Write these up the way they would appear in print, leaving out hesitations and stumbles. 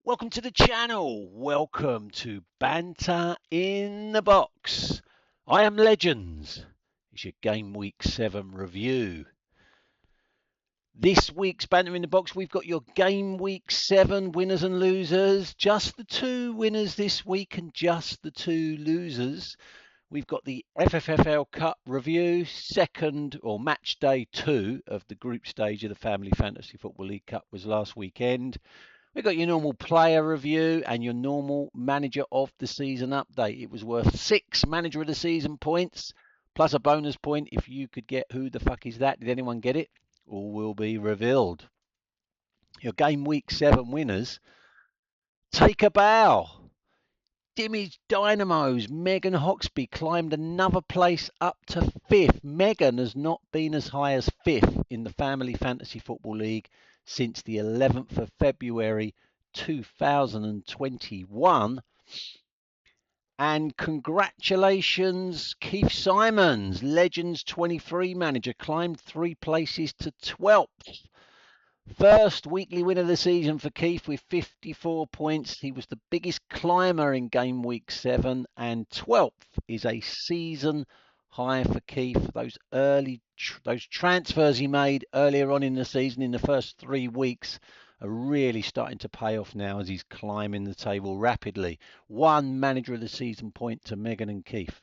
Welcome to the channel. Welcome to Banter in the Box. I am Legends. It's your Game Week 7 review. This week's Banter in the Box, we've got your Game Week 7 winners and losers. Just the two winners this week and just the two losers. We've got the FFFL Cup review, second or match day 2 of the group stage of the Family Fantasy Football League Cup was last weekend. We've got your normal player review and your normal manager of the season update. It was worth 6 manager of the season points, plus a bonus point if you could get who the fuck is that. Did anyone get it? All will be revealed. Your game week 7 winners. Take a bow. Dimmy's Dynamos, Megan Hoxby climbed another place up to 5th. Megan has not been as high as 5th in the Family Fantasy Football League since the 11th of February 2021. And congratulations, Keith Simons, Legends 23 manager, climbed 3 places to 12th. First weekly win of the season for Keith with 54 points. He was the biggest climber in game week 7, and 12th is a season high for Keith. Those transfers he made earlier on in the season in the first 3 weeks are really starting to pay off now as he's climbing the table rapidly. 1 manager of the season point to Megan and Keith.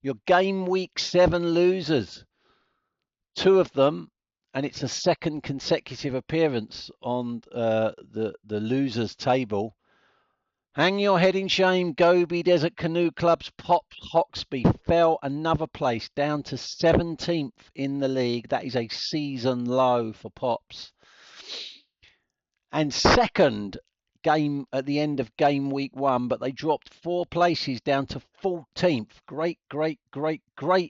Your game week 7 losers. 2 of them, and it's a second consecutive appearance on the losers table. Hang your head in shame, Gobi Desert Canoe Club's Pops Hoxby fell another place, down to 17th in the league. That is a season low for Pops. And second game at the end of game week 1, but they dropped 4 places down to 14th. Great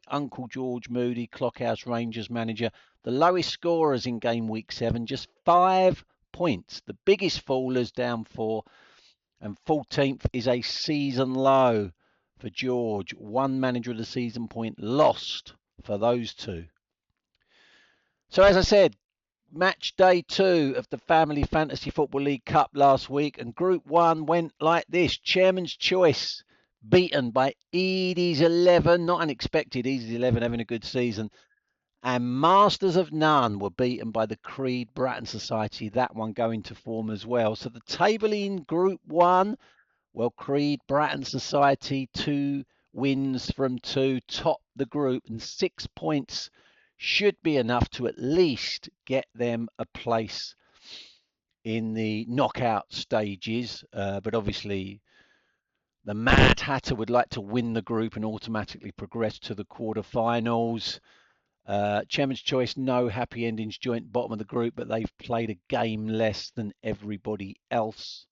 Uncle George Moody, Clockhouse Rangers manager. The lowest scorers in game week 7, just 5 points. The biggest fallers down 4, and 14th is a season low for George. 1 manager of the season point lost for those 2. So as I said, match day 2 of the Family Fantasy Football League Cup last week, and Group 1 went like this. Chairman's Choice beaten by Edie's 11, not unexpected, Edie's 11 having a good season. And Masters of None were beaten by the Creed Bratton Society, that one going to form as well. So the table in Group 1, well, Creed Bratton Society, 2 wins from 2, top the group, and 6 points should be enough to at least get them a place in the knockout stages. But obviously, the Mad Hatter would like to win the group and automatically progress to the quarterfinals. Chairman's Choice, no happy endings, joint bottom of the group, but they've played a game less than everybody else.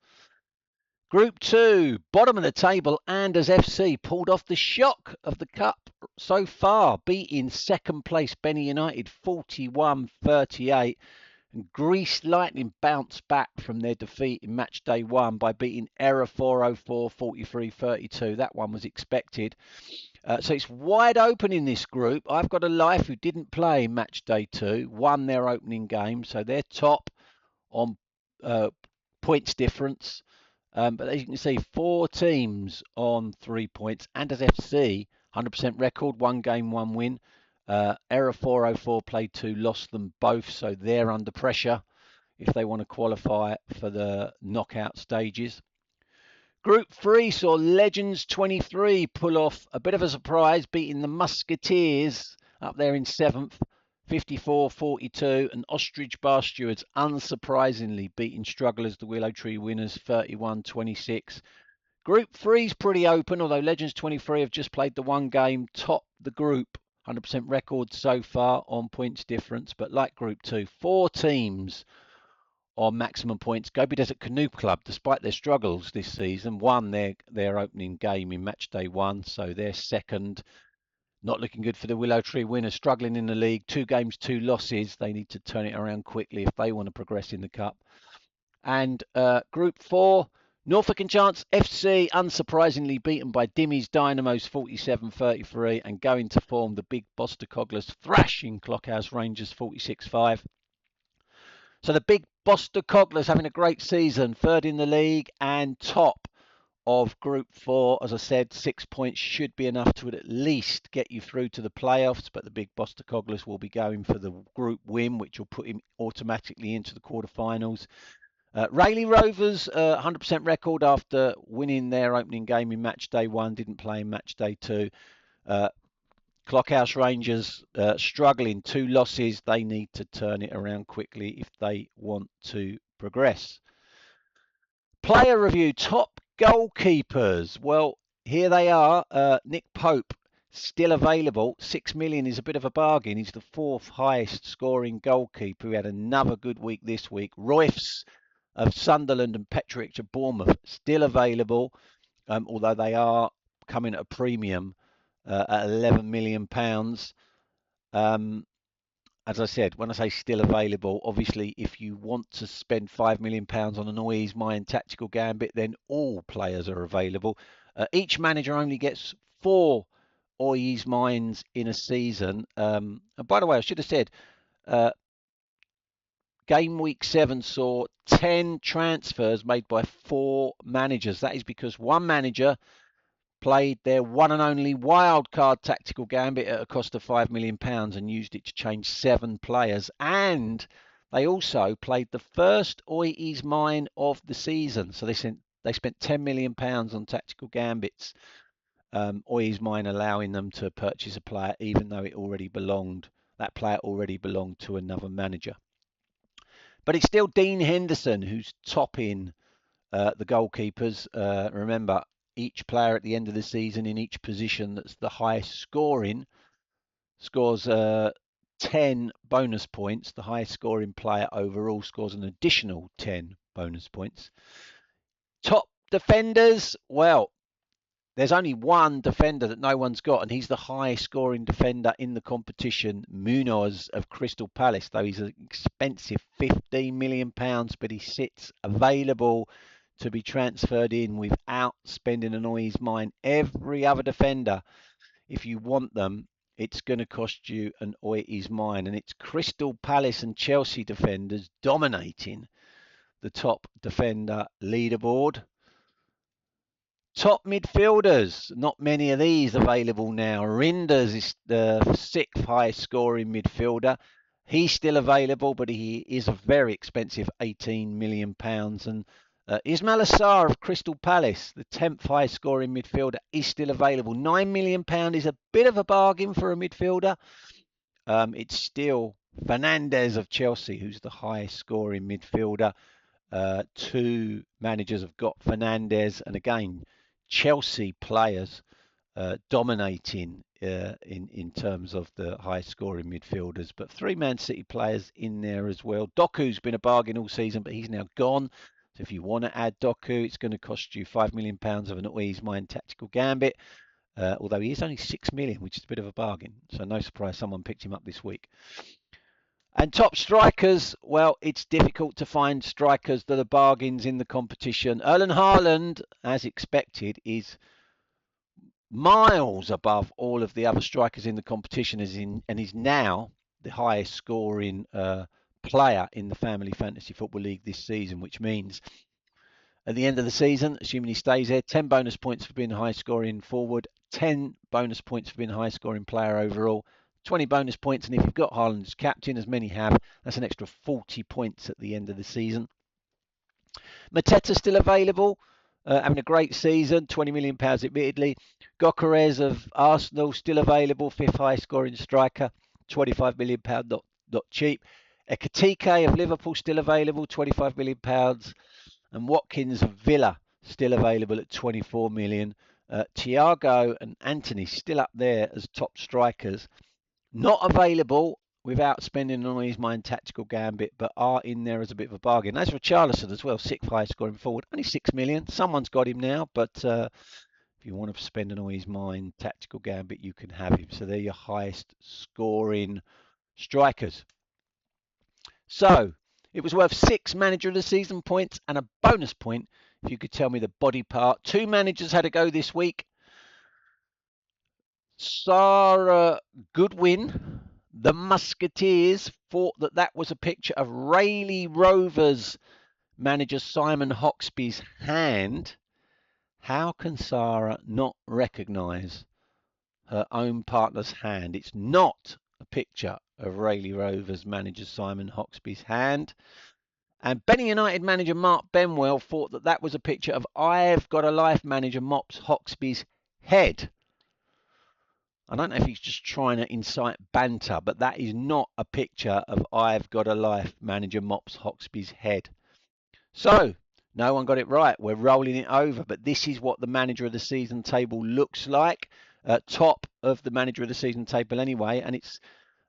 Group 2, bottom of the table, Anders FC pulled off the shock of the cup so far, beating second place Benny United 41-38. And Greece Lightning bounced back from their defeat in match day 1 by beating Error 404 43-32. That one was expected. So it's wide open in this group. I've got a Life who didn't play match day 2, won their opening game, so they're top on points difference. But as you can see, 4 teams on 3 points. Anders FC, 100% record, 1 game, 1 win. Error 404 played 2, lost them both, so they're under pressure if they want to qualify for the knockout stages. Group 3 saw Legends 23 pull off a bit of a surprise, beating the Musketeers up there in 7th, 54-42, and Ostrich Bar Stewards, unsurprisingly, beating Strugglers, the Willow Tree winners, 31-26. Group 3 is pretty open, although Legends 23 have just played the 1 game, top the group, 100% record so far on points difference, but like Group 2, 4 teams on maximum points. Gobi Desert Canoe Club, despite their struggles this season, won their opening game in match day 1, so they're second. Not looking good for the Willow Tree winners, struggling in the league. 2 games, 2 losses. They need to turn it around quickly if they want to progress in the cup. And Group 4, Norfolk and Chance FC, unsurprisingly beaten by Dimmy's Dynamos 47-33 and going to form the big Boster Cogglers thrashing Clockhouse Rangers 46-5. So the big Boston Cogglers having a great season, third in the league and top of Group 4. As I said, 6 points should be enough to at least get you through to the playoffs, but the big Boston Cogglers will be going for the group win, which will put him automatically into the quarterfinals. Rayleigh Rovers, 100% record after winning their opening game in match day 1, didn't play in match day 2. Clockhouse Rangers struggling, 2 losses. They need to turn it around quickly if they want to progress. Player review, top goalkeepers. Well, here they are. Nick Pope, still available. 6 million is a bit of a bargain. He's the 4th highest scoring goalkeeper. He had another good week this week. Royce of Sunderland and Petrick of Bournemouth, still available, although they are coming at a premium at £11 million. As I said, when I say still available, obviously, if you want to spend £5 million on an Always Mind tactical gambit, then all players are available. Each manager only gets 4 Always Minds in a season. And by the way, I should have said, game week 7 saw 10 transfers made by 4 managers. That is because one manager played their one and only wildcard tactical gambit at a cost of £5 million and used it to change 7 players. And they also played the first Always Mine of the season. So they spent £10 million on tactical gambits. Always Mine allowing them to purchase a player even though that player already belonged to another manager. But it's still Dean Henderson who's topping the goalkeepers. Remember, each player at the end of the season in each position that's the highest scoring scores 10 bonus points. The highest scoring player overall scores an additional 10 bonus points. Top defenders, well, there's only one defender that no one's got, and he's the highest scoring defender in the competition, Munoz of Crystal Palace, though he's an expensive £15 million, but he sits available to be transferred in without spending an Always Mine. Every other defender, if you want them, it's going to cost you an Always Mine, and it's Crystal Palace and Chelsea defenders dominating the top defender leaderboard. Top midfielders, not many of these available now. Rinders is the 6th highest scoring midfielder. He's still available, but he is a very expensive £18 million. And Ismail Assar of Crystal Palace, the 10th highest scoring midfielder, is still available. £9 million is a bit of a bargain for a midfielder. It's still Fernandes of Chelsea, who's the highest scoring midfielder. 2 managers have got Fernandes, and again, Chelsea players dominating in terms of the high scoring midfielders, but 3 Man City players in there as well. Doku's been a bargain all season, but he's now gone. So if you want to add Doku, it's going to cost you £5 million of an Always Mind tactical gambit, although he is only 6 million, which is a bit of a bargain. So no surprise someone picked him up this week. And top strikers, well, it's difficult to find strikers that are bargains in the competition. Erling Haaland, as expected, is miles above all of the other strikers in the competition, and is now the highest scoring player in the Family Fantasy Football League this season, which means at the end of the season, assuming he stays there, 10 bonus points for being high scoring forward, 10 bonus points for being high scoring player overall, 20 bonus points, and if you've got Haaland as captain, as many have, that's an extra 40 points at the end of the season. Mateta's still available, having a great season, £20 million admittedly. Gokares of Arsenal still available, 5th highest scoring striker, £25 million, not cheap. Ekitike of Liverpool still available, £25 million. And Watkins of Villa still available at 24 million. Thiago and Anthony still up there as top strikers. Not available without spending on his mind tactical gambit, but are in there as a bit of a bargain. As for Richarlison as well, 6th highest scoring forward, only 6 million. Someone's got him now, but if you want to spend on his mind tactical gambit, you can have him. So they're your highest scoring strikers. So it was worth 6 manager of the season points and a bonus point if you could tell me the body part. 2 managers had a go this week. Sarah Goodwin, The Musketeers thought that that was a picture of Rayleigh Rovers manager Simon Hoxby's hand. How can Sarah not recognise her own partner's hand? It's not a picture of Rayleigh Rovers manager Simon Hoxby's hand. And Benny United manager Mark Benwell thought that that was a picture of I've Got a Life manager Mops Hoxby's head. I don't know if he's just trying to incite banter, but that is not a picture of I've Got a Life manager Mops Hoxby's head. So, no one got it right. We're rolling it over, but this is what the manager of the season table looks like. Top of the manager of the season table anyway, and it's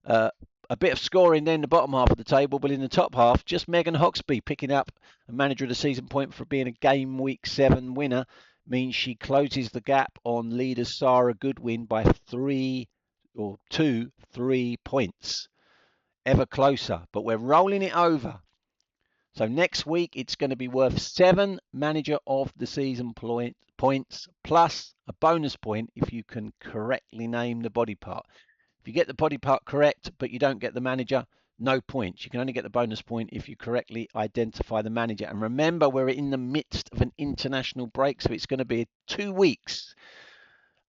a bit of scoring there in the bottom half of the table, but in the top half, just Megan Hoxby picking up a manager of the season point for being a game week 7 winner means she closes the gap on leader Sarah Goodwin by 3 points. Ever closer, but we're rolling it over. So next week, it's going to be worth 7 manager of the season points plus a bonus point if you can correctly name the body part. If you get the body part correct, but you don't get the manager, no points. You can only get the bonus point if you correctly identify the manager. And remember, we're in the midst of an international break, so it's going to be 2 weeks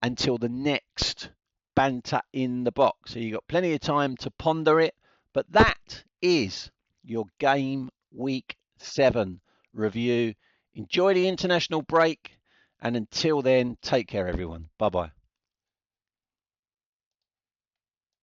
until the next Banter in the Box. So you've got plenty of time to ponder it. But that is your Game Week 7 review. Enjoy the international break. And until then, take care, everyone. Bye-bye.